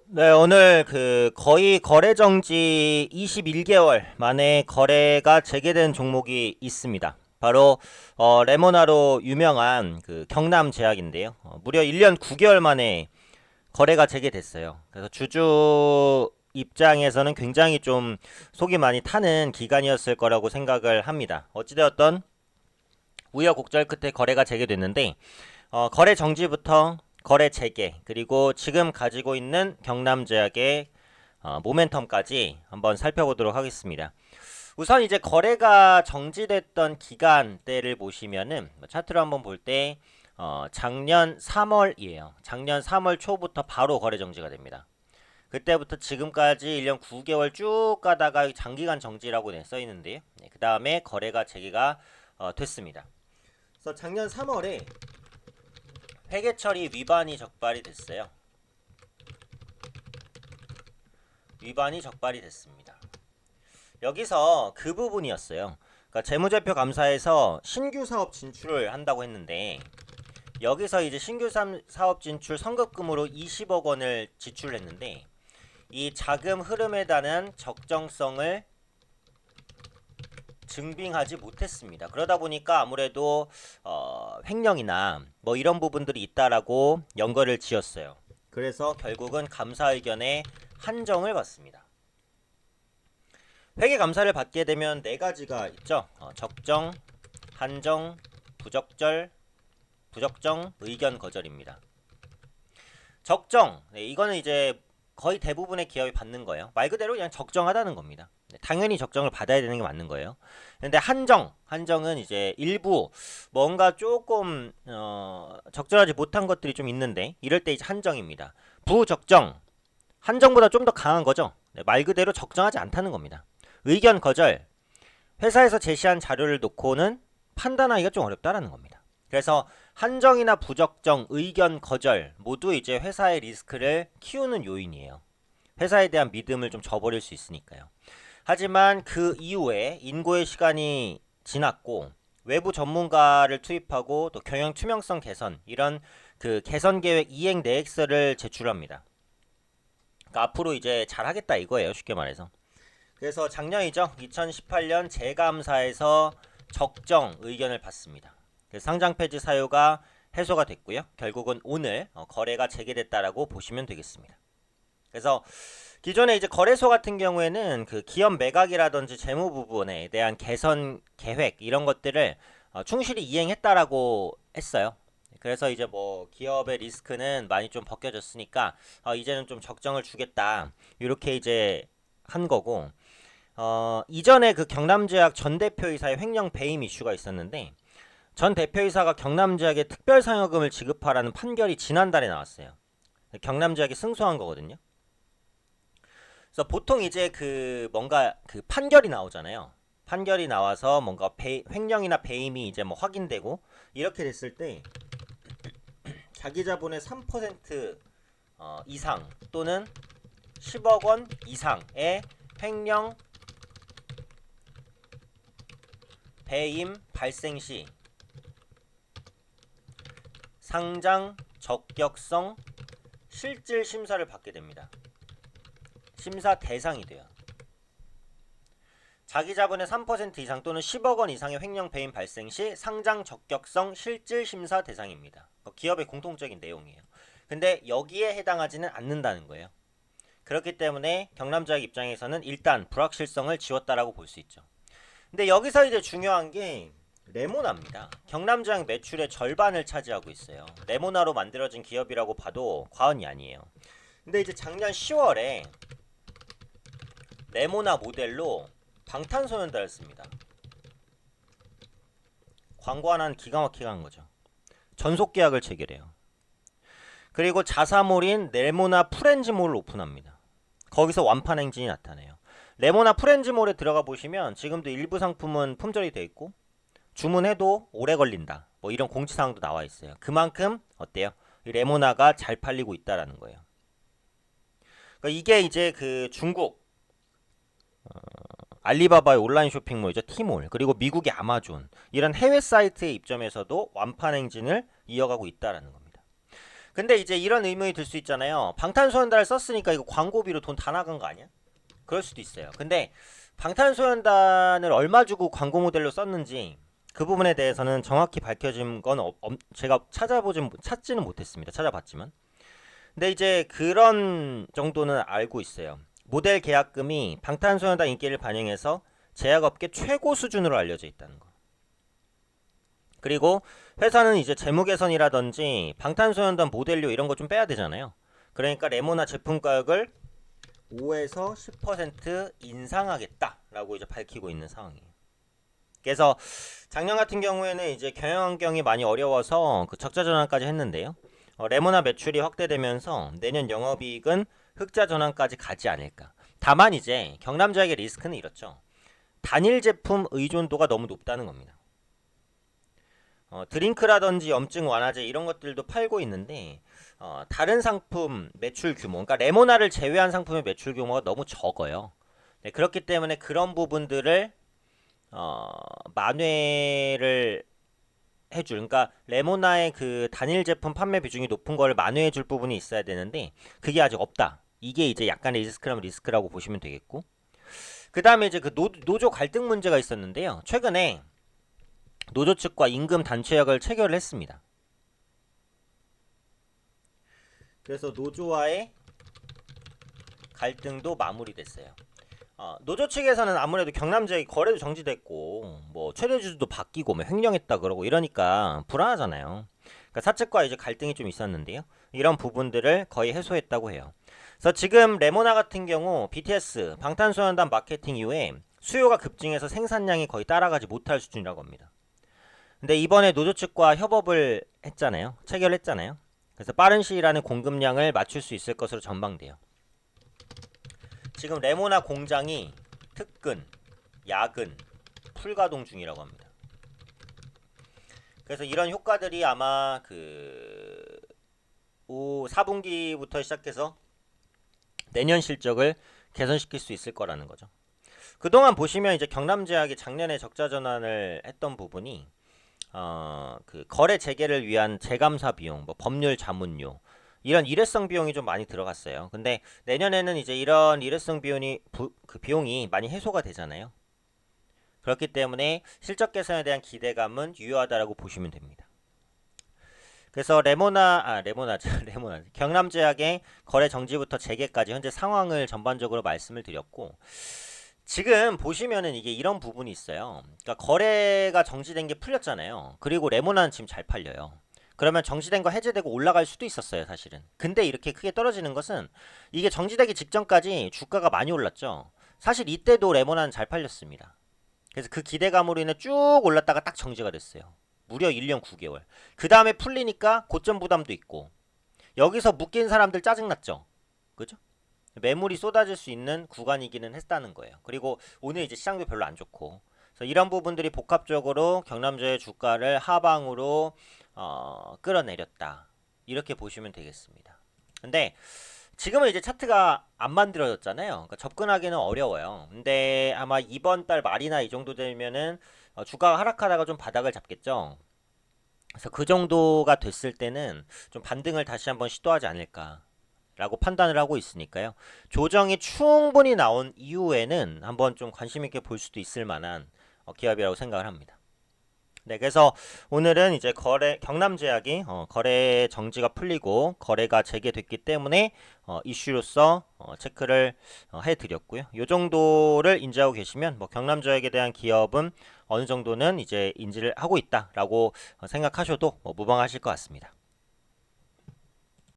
네, 오늘 거의 거래 정지 21개월 만에 거래가 재개된 종목이 있습니다. 바로 레모나로 유명한 경남제약인데요. 무려 1년 9개월 만에 거래가 재개됐어요. 그래서 주주 입장에서는 굉장히 좀 속이 많이 타는 기간이었을 거라고 생각을 합니다. 어찌되었던 우여곡절 끝에 거래가 재개됐는데 거래 정지부터 거래 재개 그리고 지금 가지고 있는 경남제약의 모멘텀까지 한번 살펴보도록 하겠습니다. 우선 이제 거래가 정지됐던 기간대를 보시면은 차트로 한번 볼 때 작년 3월이에요. 작년 3월 초부터 바로 거래 정지가 됩니다. 그때부터 지금까지 1년 9개월 쭉 가다가 장기간 정지라고 써 있는데요. 네, 그 다음에 거래가 재개가 됐습니다. 그래서 작년 3월에 회계 처리 위반이 적발이 됐어요. 위반이 적발이 됐습니다. 여기서 그 부분이었어요. 그러니까 재무제표 감사에서 신규 사업 진출을 한다고 했는데 여기서 이제 신규 사업 진출 선급금으로 20억 원을 지출했는데 이 자금 흐름에 대한 적정성을 증빙하지 못했습니다. 그러다 보니까 아무래도 횡령이나 뭐 이런 부분들이 있다라고 연거를 지었어요. 그래서 결국은 감사 의견에 한정을 받습니다. 회계 감사를 받게 되면 네 가지가 있죠. 적정, 한정, 부적정, 의견 거절입니다. 적정, 네, 이거는 이제 거의 대부분의 기업이 받는 거예요. 말 그대로 그냥 적정하다는 겁니다. 네, 당연히 적정을 받아야 되는 게 맞는 거예요. 근데 한정은 이제 일부 뭔가 조금 적절하지 못한 것들이 좀 있는데 이럴 때 이제 한정입니다. 부적정, 한정보다 좀 더 강한 거죠. 네, 말 그대로 적정하지 않다는 겁니다. 의견 거절, 회사에서 제시한 자료를 놓고는 판단하기가 좀 어렵다라는 겁니다. 그래서 한정이나 부적정, 의견 거절 모두 이제 회사의 리스크를 키우는 요인이에요. 회사에 대한 믿음을 좀 저버릴 수 있으니까요. 하지만 그 이후에 인고의 시간이 지났고 외부 전문가를 투입하고 또 경영 투명성 개선 이런 개선 계획 이행 내역서를 제출합니다. 그러니까 앞으로 이제 잘하겠다 이거예요. 쉽게 말해서. 그래서 작년이죠. 2018년 재감사에서 적정 의견을 받습니다. 상장 폐지 사유가 해소가 됐고요. 결국은 오늘 거래가 재개됐다라고 보시면 되겠습니다. 그래서 기존에 이제 거래소 같은 경우에는 기업 매각이라든지 재무 부분에 대한 개선 계획 이런 것들을 충실히 이행했다라고 했어요. 그래서 이제 뭐 기업의 리스크는 많이 좀 벗겨졌으니까 이제는 좀 적정을 주겠다 이렇게 이제 한 거고 이전에 경남제약 전 대표이사의 횡령 배임 이슈가 있었는데 전 대표이사가 경남제약에 특별상여금을 지급하라는 판결이 지난달에 나왔어요. 경남제약이 승소한 거거든요. 그래서 보통 이제 뭔가 판결이 나오잖아요. 판결이 나와서 뭔가 횡령이나 배임이 이제 뭐 확인되고 이렇게 됐을 때 자기 자본의 3% 이상 또는 10억 원 이상의 횡령 배임 발생 시 상장 적격성 실질 심사를 받게 됩니다. 심사 대상이 돼요. 자기 자본의 3% 이상 또는 10억 원 이상의 횡령 배임 발생 시 상장 적격성 실질 심사 대상입니다. 기업의 공통적인 내용이에요. 근데 여기에 해당하지는 않는다는 거예요. 그렇기 때문에 경남제약 입장에서는 일단 불확실성을 지웠다라고 볼 수 있죠. 근데 여기서 이제 중요한 게 레모나입니다. 경남제약 매출의 절반을 차지하고 있어요. 레모나로 만들어진 기업이라고 봐도 과언이 아니에요. 근데 이제 작년 10월에 레모나 모델로 방탄소년단을 씁니다. 광고 하나는 기가 막히게 한 거죠. 전속 계약을 체결해요. 그리고 자사몰인 레모나 프렌즈몰을 오픈합니다. 거기서 완판 행진이 나타나요. 레모나 프렌즈몰에 들어가 보시면 지금도 일부 상품은 품절이 돼 있고 주문해도 오래 걸린다. 뭐 이런 공지사항도 나와 있어요. 그만큼 어때요? 레모나가 잘 팔리고 있다라는 거예요. 그러니까 이게 이제 중국 알리바바의 온라인 쇼핑몰이죠. 티몰 그리고 미국의 아마존 이런 해외 사이트의 입점에서도 완판 행진을 이어가고 있다라는 겁니다. 근데 이제 이런 의문이 들 수 있잖아요. 방탄소년단을 썼으니까 이거 광고비로 돈 다 나간 거 아니야? 그럴 수도 있어요. 근데 방탄소년단을 얼마 주고 광고 모델로 썼는지 그 부분에 대해서는 정확히 밝혀진 건 제가 찾지는 못했습니다. 찾아봤지만. 근데 이제 그런 정도는 알고 있어요. 모델 계약금이 방탄소년단 인기를 반영해서 제약업계 최고 수준으로 알려져 있다는 거. 그리고 회사는 이제 재무 개선이라든지 방탄소년단 모델료 이런 거 좀 빼야 되잖아요. 그러니까 레모나 제품 가격을 5에서 10% 인상하겠다라고 이제 밝히고 있는 상황이에요. 그래서 작년 같은 경우에는 이제 경영 환경이 많이 어려워서 그 적자 전환까지 했는데요. 레모나 매출이 확대되면서 내년 영업이익은 흑자 전환까지 가지 않을까. 다만 이제 경남제약의 리스크는 이렇죠. 단일 제품 의존도가 너무 높다는 겁니다. 드링크라든지 염증 완화제 이런 것들도 팔고 있는데 다른 상품 매출 규모, 그러니까 레모나를 제외한 상품의 매출 규모가 너무 적어요. 네, 그렇기 때문에 그런 부분들을 만회를 해줄, 그러니까 레모나의 그 단일 제품 판매 비중이 높은 거를 만회해줄 부분이 있어야 되는데 그게 아직 없다. 이게 이제 약간의 리스크라고 보시면 되겠고, 그 다음에 이제 그 노조 갈등 문제가 있었는데요. 최근에 노조 측과 임금 단체약을 체결을 했습니다. 그래서 노조와의 갈등도 마무리됐어요. 노조 측에서는 아무래도 경남제약이 거래도 정지됐고 뭐 최대주주도 바뀌고 뭐 횡령했다 그러고 이러니까 불안하잖아요. 그러니까 사측과 이제 갈등이 좀 있었는데요. 이런 부분들을 거의 해소했다고 해요. 그래서 지금 레모나 같은 경우 BTS 방탄소년단 마케팅 이후에 수요가 급증해서 생산량이 거의 따라가지 못할 수준이라고 합니다. 근데 이번에 노조 측과 협업을 했잖아요. 체결했잖아요. 그래서 빠른 시일 안에 공급량을 맞출 수 있을 것으로 전망돼요. 지금 레모나 공장이 특근, 야근, 풀가동 중이라고 합니다. 그래서 이런 효과들이 아마 그 4분기부터 시작해서 내년 실적을 개선시킬 수 있을 거라는 거죠. 그동안 보시면 이제 경남제약이 작년에 적자 전환을 했던 부분이 그 거래 재개를 위한 재감사 비용, 뭐 법률 자문료 이런 일회성 비용이 좀 많이 들어갔어요. 근데 내년에는 이제 이런 일회성 그 비용이 많이 해소가 되잖아요. 그렇기 때문에 실적 개선에 대한 기대감은 유효하다라고 보시면 됩니다. 그래서 레모나 경남제약의 거래 정지부터 재개까지 현재 상황을 전반적으로 말씀을 드렸고, 지금 보시면은 이게 이런 부분이 있어요. 그러니까 거래가 정지된 게 풀렸잖아요. 그리고 레모나는 지금 잘 팔려요. 그러면 정지된 거 해제되고 올라갈 수도 있었어요, 사실은. 근데 이렇게 크게 떨어지는 것은 이게 정지되기 직전까지 주가가 많이 올랐죠. 사실 이때도 레모나는 잘 팔렸습니다. 그래서 그 기대감으로 인해 쭉 올랐다가 딱 정지가 됐어요. 무려 1년 9개월. 그 다음에 풀리니까 고점 부담도 있고, 여기서 묶인 사람들 짜증났죠. 그죠? 매물이 쏟아질 수 있는 구간이기는 했다는 거예요. 그리고 오늘 이제 시장도 별로 안 좋고, 그래서 이런 부분들이 복합적으로 경남제의 주가를 하방으로 끌어내렸다. 이렇게 보시면 되겠습니다. 근데 지금은 이제 차트가 안 만들어졌잖아요. 그러니까 접근하기는 어려워요. 근데 아마 이번 달 말이나 이 정도 되면은 주가가 하락하다가 좀 바닥을 잡겠죠. 그래서 그 정도가 됐을 때는 좀 반등을 다시 한번 시도하지 않을까 라고 판단을 하고 있으니까요. 조정이 충분히 나온 이후에는 한번 좀 관심 있게 볼 수도 있을 만한 기업이라고 생각을 합니다. 네, 그래서 오늘은 이제 경남제약이 거래 정지가 풀리고 거래가 재개됐기 때문에 이슈로서 체크를 해드렸고요. 이 정도를 인지하고 계시면 뭐 경남제약에 대한 기업은 어느 정도는 이제 인지를 하고 있다라고 생각하셔도 무방하실 것 같습니다.